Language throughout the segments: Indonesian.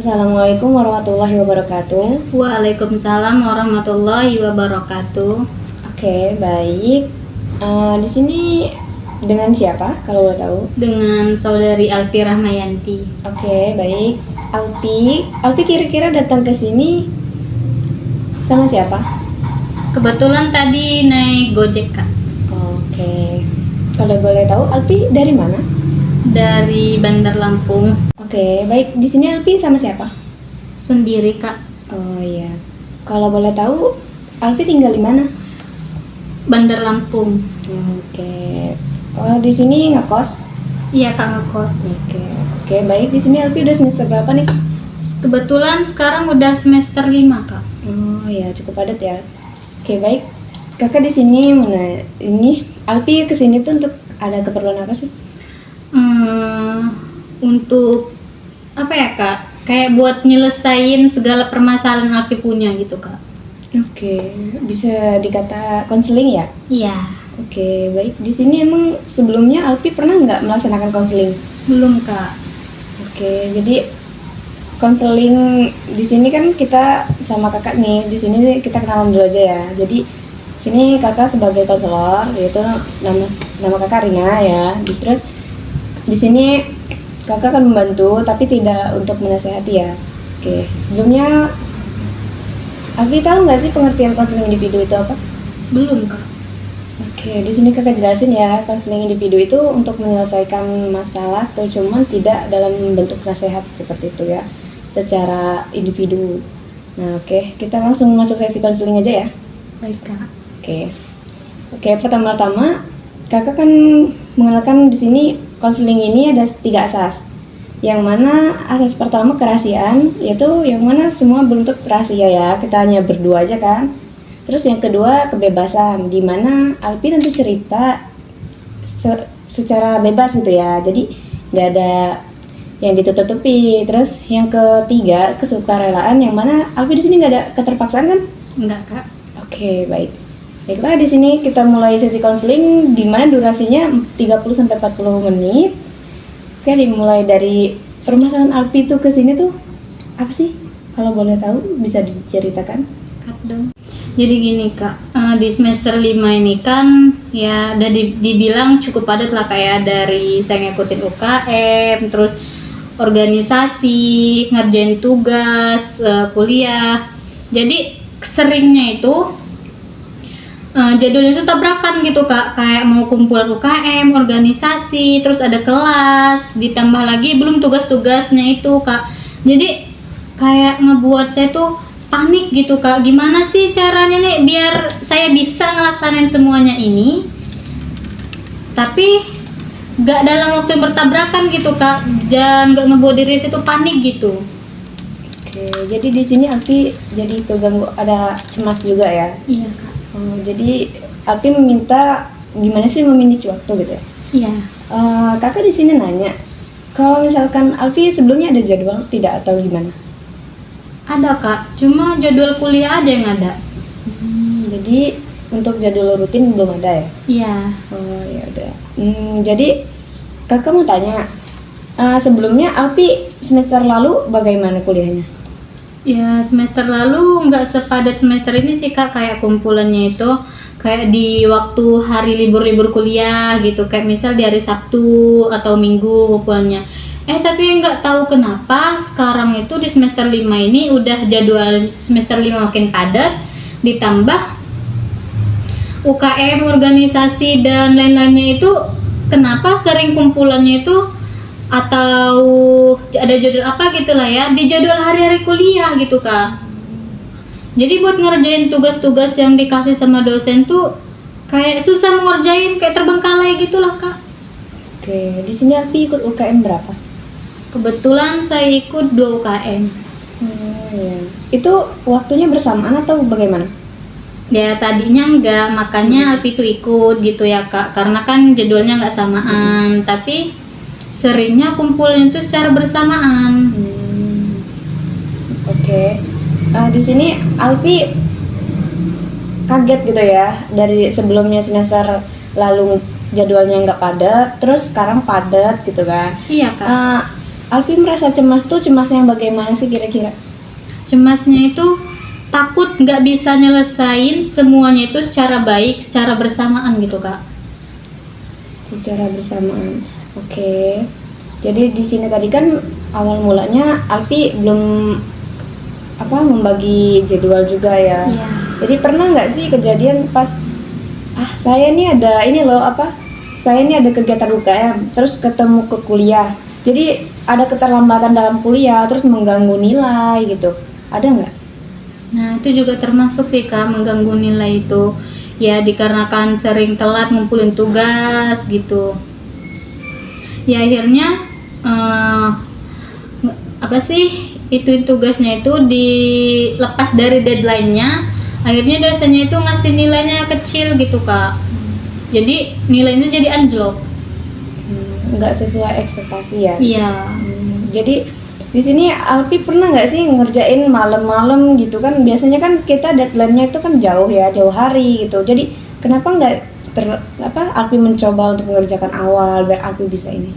Assalamualaikum warahmatullahi wabarakatuh. Waalaikumsalam warahmatullahi wabarakatuh. Oke, baik. Di sini dengan siapa kalau boleh tahu? Dengan saudari Alpi Rahmayanti. Oke, baik. Alpi kira-kira datang ke sini sama siapa? Kebetulan tadi naik Gojek, Kak. Oke. Kalau boleh tahu, Alpi dari mana? Dari Bandar Lampung. Oke, baik. Di sini Alpi sama siapa? Sendiri, Kak. Oh iya. Kalau boleh tahu, Alpi tinggal di mana? Bandar Lampung. Oke. Oh, di sini ngekos? Iya, Kak, ngekos. Oke, baik. Di sini Alpi udah semester berapa nih? Kebetulan sekarang udah semester 5, Kak. Oh ya, cukup padat ya. Oke, baik. Kakak di sini Alpi kesini tuh untuk ada keperluan apa sih? Untuk apa ya, Kak? Kayak buat nyelesain segala permasalahan Alpi punya gitu, Kak. Oke, bisa dikata konseling ya? Iya. Oke, baik. Di sini emang sebelumnya Alpi pernah nggak melaksanakan konseling? Belum, Kak. Oke, jadi konseling di sini kan kita sama kakak nih. Di sini kita kenalan dulu aja ya. Jadi sini kakak sebagai konselor, yaitu nama kakak Rina ya. Terus di sini kakak akan membantu, tapi tidak untuk menasehati ya. Oke, sebelumnya Alfi tahu nggak sih pengertian konseling individu itu apa? Belum, Kak. Oke, di sini kakak jelasin ya, konseling individu itu untuk menyelesaikan masalah, cuman tidak dalam bentuk nasihat seperti itu ya, secara individu. Nah, oke, kita langsung masuk sesi konseling aja ya. Baik, Kak. Oke, pertama-tama kakak kan mengenalkan di sini konseling ini ada 3 asas. Yang mana asas pertama kerahasiaan, yaitu yang mana semua bentuk rahasia ya, kita hanya berdua aja kan. Terus yang kedua kebebasan, di mana Alpi nanti cerita secara bebas gitu ya, jadi nggak ada yang ditutup-tutupi. Terus yang ketiga kesukarelaan, yang mana Alpi di sini nggak ada keterpaksaan kan? Enggak, Kak. Oke, baik. Baiklah, di sini kita mulai sesi konseling di mana durasinya 30 sampai 40 menit. Oke, dimulai dari permasalahan Alpi tuh ke sini tuh apa sih? Kalau boleh tahu bisa diceritakan? Cut dong. Jadi gini, Kak, di semester 5 ini kan ya udah dibilang cukup padat lah, kayak dari saya ngikutin UKM, terus organisasi, ngerjain tugas, kuliah. Jadi seringnya itu jadwalnya itu tabrakan gitu, Kak, kayak mau kumpulan UKM, organisasi, terus ada kelas, ditambah lagi belum tugas-tugasnya itu, Kak. Jadi kayak ngebuat saya tuh panik gitu, Kak. Gimana sih caranya nih biar saya bisa ngelaksanain semuanya ini tapi gak dalam waktu yang bertabrakan gitu, Kak, dan gak ngebuat diri saya tuh panik gitu. Oke, jadi di sini Alpi jadi keganggu, ada cemas juga ya? Iya, Kak. Jadi Alpi meminta gimana sih memanage waktu gitu ya? Iya. Kakak di sini nanya, kalau misalkan Alpi sebelumnya ada jadwal tidak atau gimana? Ada, Kak, cuma jadwal kuliah aja yang ada. Jadi untuk jadwal rutin belum ada ya? Iya. Oh ya udah. Jadi kakak mau tanya, sebelumnya Alpi semester lalu bagaimana kuliahnya? Ya, semester lalu nggak sepadat semester ini sih, Kak. Kayak kumpulannya itu kayak di waktu hari libur-libur kuliah gitu, kayak misal di hari Sabtu atau Minggu kumpulannya. Tapi nggak tahu kenapa sekarang itu di semester 5 ini udah jadwal semester 5 makin padat, ditambah UKM, organisasi dan lain-lainnya itu kenapa sering kumpulannya itu atau ada jadwal apa gitulah ya, di jadwal hari-hari kuliah gitu, Kak. Jadi buat ngerjain tugas-tugas yang dikasih sama dosen tuh kayak susah mengerjain, kayak terbengkalai gitulah, Kak. Oke, di sini Alpi ikut UKM berapa? Kebetulan saya ikut 2 UKM. Ya. Itu waktunya bersamaan atau bagaimana? Ya tadinya enggak, makanya Alpi tuh ikut gitu ya, Kak, karena kan jadwalnya nggak samaan. Tapi seringnya kumpulin itu secara bersamaan. Oke. Di sini Alpi kaget gitu ya, dari sebelumnya semester lalu jadwalnya nggak padat, terus sekarang padat gitu kan? Iya, Kak. Alfi merasa cemas tuh cemasnya bagaimana sih kira-kira? Cemasnya itu takut nggak bisa nyelesain semuanya itu secara baik, secara bersamaan gitu kak. Secara bersamaan. Oke. Jadi di sini tadi kan awal mulanya Alfi belum membagi jadwal juga ya. Iya. Jadi pernah nggak sih kejadian pas saya nih ada ini loh saya ini ada kegiatan UKM terus ketemu ke kuliah. Jadi ada keterlambatan dalam kuliah terus mengganggu nilai gitu. Ada nggak? Nah itu juga termasuk sih kak, mengganggu nilai itu. Ya dikarenakan sering telat ngumpulin tugas gitu. Ya akhirnya ituin tugasnya itu dilepas dari deadline-nya, akhirnya dosennya itu ngasih nilainya kecil gitu kak, jadi nilainya jadi anjlok. Nggak sesuai ekspektasi ya. Iya. Jadi di sini Alfi pernah nggak sih ngerjain malam-malam gitu kan, biasanya kan kita deadline-nya itu kan jauh hari gitu, jadi kenapa nggak Alfi mencoba untuk mengerjakan awal biar Alfi bisa ini?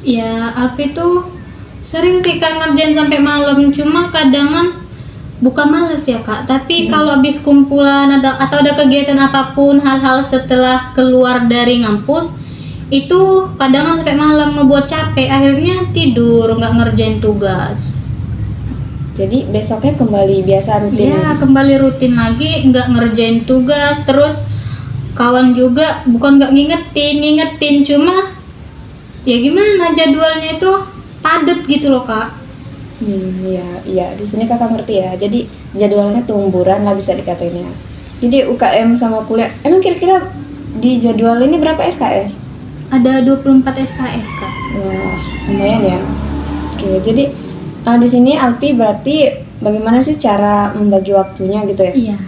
Ya Alfi tuh sering sih kak ngerjain sampai malam, cuma kadangan bukan males ya kak, tapi kalau habis kumpulan atau ada kegiatan apapun, hal-hal setelah keluar dari ngampus itu kadangan sampai malam ngebuat capek, akhirnya tidur nggak ngerjain tugas. Jadi besoknya kembali biasa rutin? Iya kembali rutin lagi, nggak ngerjain tugas, terus kawan juga bukan nggak ngingetin cuma ya gimana, jadwalnya itu padat gitu loh kak. Iya, di sini kakak ngerti ya. Jadi jadwalnya tumburan lah bisa dikatain ya. Jadi UKM sama kuliah. Emang kira-kira di jadwal ini berapa SKS? Ada 24 SKS kak. Wah, lumayan ya. Oke, jadi di sini Alfi berarti bagaimana sih cara membagi waktunya gitu ya? Iya.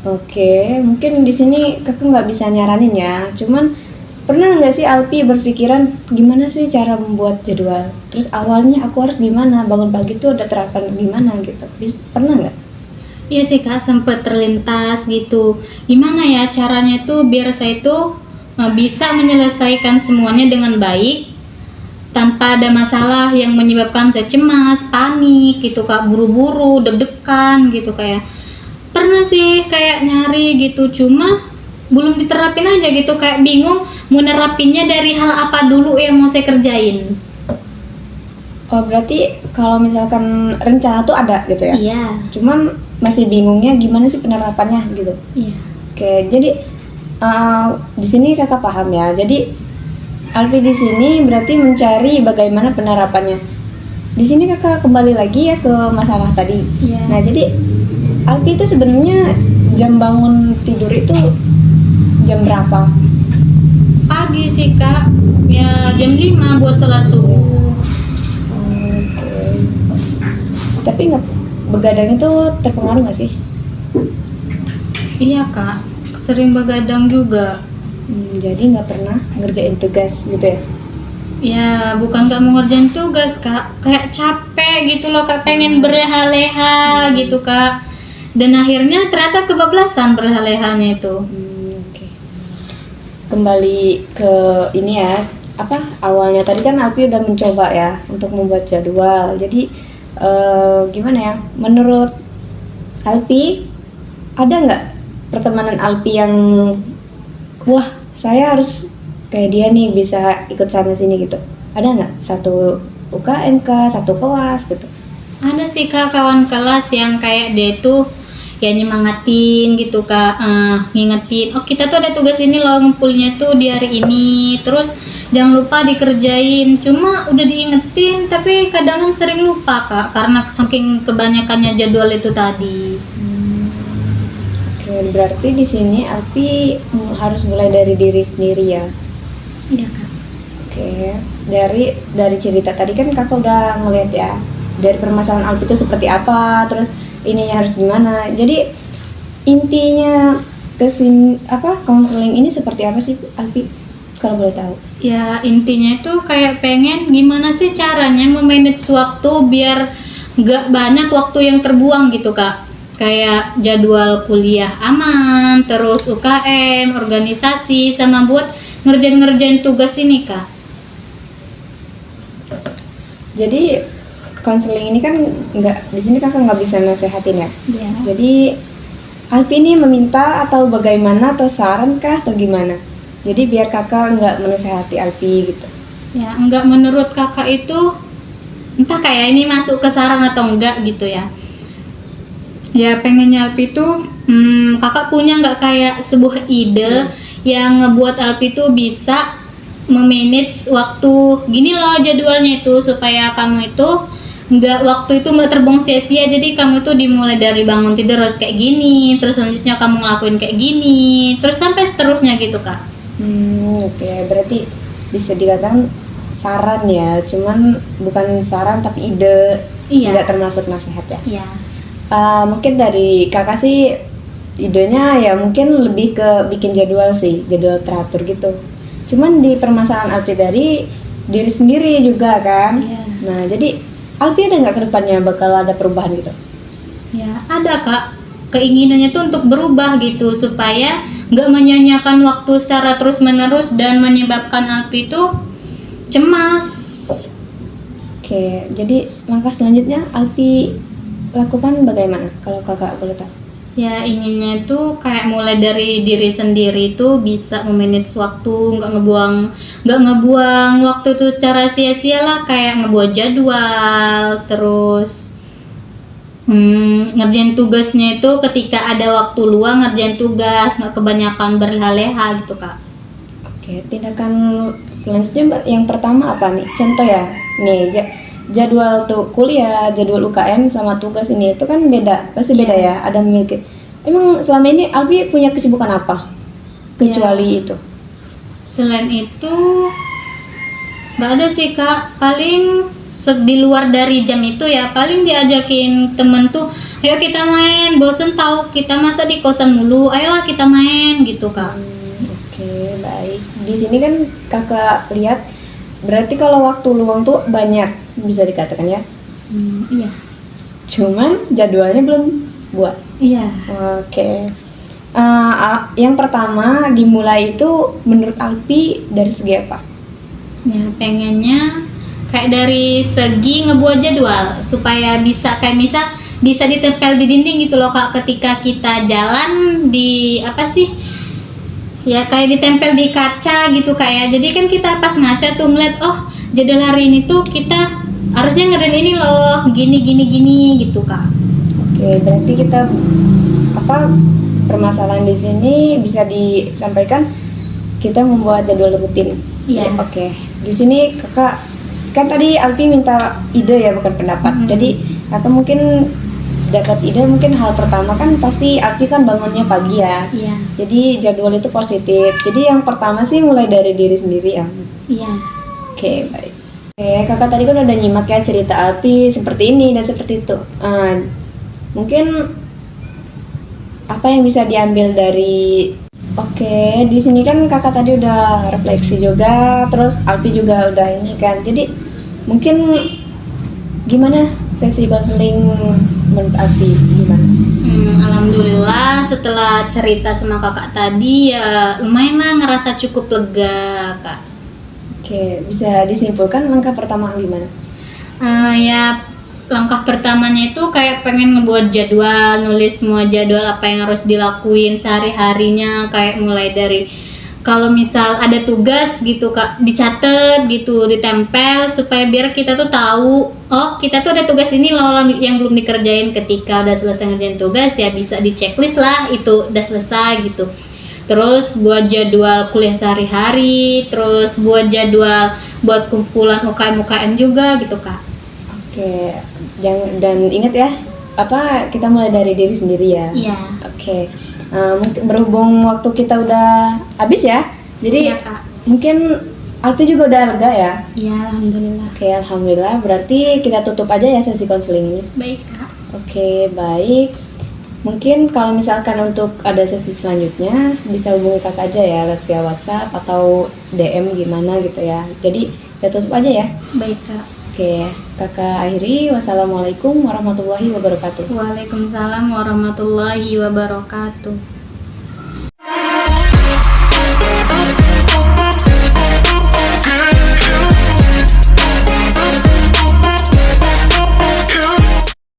Oke, mungkin di sini kakak nggak bisa nyaranin ya. Cuman pernah nggak sih Alfi berpikiran gimana sih cara membuat jadwal? Terus awalnya aku harus gimana? Bangun pagi tuh ada terapan gimana gitu? Pernah nggak? Iya sih kak, sempet terlintas gitu. Gimana ya caranya tuh biar saya itu bisa menyelesaikan semuanya dengan baik tanpa ada masalah yang menyebabkan saya cemas, panik gitu kak, buru-buru, deg-degan gitu kayak. Pernah sih kayak nyari gitu, cuma belum diterapin aja gitu, kayak bingung mau nerapinnya dari hal apa dulu yang mau saya kerjain. Oh berarti kalau misalkan rencana tuh ada gitu ya? Iya. Cuman masih bingungnya gimana sih penerapannya gitu? Iya. Oke, jadi di sini kakak paham ya. Jadi Alfi di sini berarti mencari bagaimana penerapannya. Di sini kakak kembali lagi ya ke masalah tadi. Iya. Nah jadi Alfi itu sebenarnya jam bangun tidur itu jam berapa? Pagi sih kak, ya jam 5 buat sholat subuh. Oke. Tapi nggak begadang itu terpengaruh nggak sih? Iya kak, sering begadang juga. Jadi nggak pernah ngerjain tugas gitu ya? Ya bukan nggak mau ngerjain tugas kak, kayak capek gitu loh kak, pengen berleha-leha gitu kak. Dan akhirnya ternyata kebablasan berleha-lehanya itu. Oke. Kembali ke ini ya, awalnya tadi kan Alfi udah mencoba ya untuk membuat jadwal. Jadi gimana ya, menurut Alfi ada nggak pertemanan Alfi yang wah saya harus kayak dia nih bisa ikut sana sini gitu? Ada nggak satu UKM satu kelas gitu? Ada sih kak kawan kelas yang kayak dia tuh ya nyemangatin gitu kak, ngingetin, oh kita tuh ada tugas ini loh, ngumpulnya tuh di hari ini, terus jangan lupa dikerjain. Cuma udah diingetin tapi kadang sering lupa kak karena saking kebanyakannya jadwal itu tadi. Oke, berarti di sini Alfi harus mulai dari diri sendiri ya. Iya kak. Oke, dari cerita tadi kan kakak udah ngeliat ya dari permasalahan Alfi itu seperti apa, terus ininya harus gimana. Jadi intinya konseling ini seperti apa sih Alfi kalau boleh tahu? Ya intinya itu kayak pengen gimana sih caranya memanage waktu biar nggak banyak waktu yang terbuang gitu kak. Kayak jadwal kuliah aman, terus UKM, organisasi, sama buat ngerjain tugas ini kak. Jadi konseling ini kan nggak, di sini kakak nggak bisa nasehatin ya. Iya. Jadi Alpi ini meminta atau bagaimana, atau saran kah atau gimana? Jadi biar kakak nggak menasehati Alpi gitu. Ya, enggak, menurut kakak itu entah kayak ini masuk ke saran atau enggak gitu ya. Ya pengennya Alpi tuh kakak punya nggak kayak sebuah ide yang ngebuat Alpi tuh bisa memanage waktu gini loh jadwalnya itu, supaya kamu itu waktu itu nggak terbuang sia-sia. Jadi kamu tuh dimulai dari bangun tidur harus kayak gini, terus selanjutnya kamu ngelakuin kayak gini, terus sampai seterusnya gitu kak. Oke, berarti bisa dikatakan saran ya, cuman bukan saran tapi ide, Iya. tidak termasuk nasihat ya. Iya. Mungkin dari kakak sih idenya ya mungkin lebih ke bikin jadwal sih, jadwal teratur gitu. Cuman di permasalahan Alpi dari diri sendiri juga kan. Iya. Nah jadi Alpi ada nggak kedepannya bakal ada perubahan gitu? Ya ada kak, keinginannya tuh untuk berubah gitu supaya nggak menyanyiakan waktu secara terus menerus dan menyebabkan Alpi tuh cemas. Oke, jadi langkah selanjutnya Alpi lakukan bagaimana kalau kakak boleh tahu? Ya inginnya itu kayak mulai dari diri sendiri itu bisa memanage waktu, nggak ngebuang waktu itu secara sia-sia lah, kayak ngebuat jadwal, terus ngerjain tugasnya itu ketika ada waktu luang ngerjain tugas, nggak kebanyakan berleha-leha gitu kak. Oke, tindakan selanjutnya Mbak, yang pertama apa nih? Contoh ya, nih jadwal tuh kuliah, jadwal UKM sama tugas ini itu kan beda, pasti beda ya. Ada memiliki. Emang selama ini Alpi punya kesibukan apa? Kecuali itu? Selain itu nggak ada sih kak, paling di luar dari jam itu ya paling diajakin temen tuh, ayo kita main, bosen tahu kita masa di kosan mulu, ayolah kita main gitu kak. Oke, baik. Di sini kan kakak lihat berarti kalau waktu luang tuh banyak, bisa dikatakan ya. Iya. Cuman jadwalnya belum buat. Iya. Oke. Yang pertama dimulai itu menurut Alpi dari segi apa? Ya pengennya kayak dari segi ngebuat jadwal supaya bisa kayak bisa ditempel di dinding gitu loh kak, ketika kita jalan di apa sih ya, kayak ditempel di kaca gitu kayak. Jadi kan kita pas ngaca tuh ngeliat, oh jadwal hari ini tuh kita harusnya ngerjain ini loh, gini gitu kak. Oke, berarti kita permasalahan di sini bisa disampaikan kita membuat jadwal rutin. Iya. Oke. Di sini kakak kan tadi Alpi minta ide ya, bukan pendapat. Jadi kakak mungkin dapat ide, mungkin hal pertama kan pasti Alpi kan bangunnya pagi ya. Iya. Jadi jadwal itu positif. Jadi yang pertama sih mulai dari diri sendiri ya. Iya. Oke, baik. Oke, kakak tadi kan udah nyimak ya cerita Alpi seperti ini dan seperti itu. Mungkin apa yang bisa diambil dari di sini kan kakak tadi udah refleksi juga, terus Alpi juga udah ini kan. Jadi mungkin gimana sesi konseling menurut Alpi gimana? Alhamdulillah setelah cerita sama kakak tadi ya lumayan lah ngerasa cukup lega kak. Oke, bisa disimpulkan langkah pertama gimana? Ya langkah pertamanya itu kayak pengen ngebuat jadwal, nulis semua jadwal apa yang harus dilakuin sehari-harinya, kayak mulai dari kalau misal ada tugas gitu kak, dicatat gitu, ditempel supaya biar kita tuh tahu, oh kita tuh ada tugas ini loh yang belum dikerjain. Ketika udah selesai ngerjain tugas ya bisa di checklist lah itu udah selesai gitu. Terus buat jadwal kuliah sehari-hari, terus buat jadwal buat kumpulan UKM juga gitu kak. Oke, dan ingat ya, kita mulai dari diri sendiri ya. Iya. Oke, mungkin berhubung waktu kita udah habis ya, jadi Iya, Kak. mungkin Alpi juga udah lega ya. Iya, alhamdulillah. Oke, alhamdulillah. Berarti kita tutup aja ya sesi konseling ini. Baik kak. Oke, baik. Mungkin kalau misalkan untuk ada sesi selanjutnya bisa hubungi kakak aja ya, lewat via WhatsApp atau DM gimana gitu ya. Jadi kita tutup aja ya. Baik kak. Oke, kakak akhiri. Wassalamualaikum warahmatullahi wabarakatuh. Waalaikumsalam warahmatullahi wabarakatuh.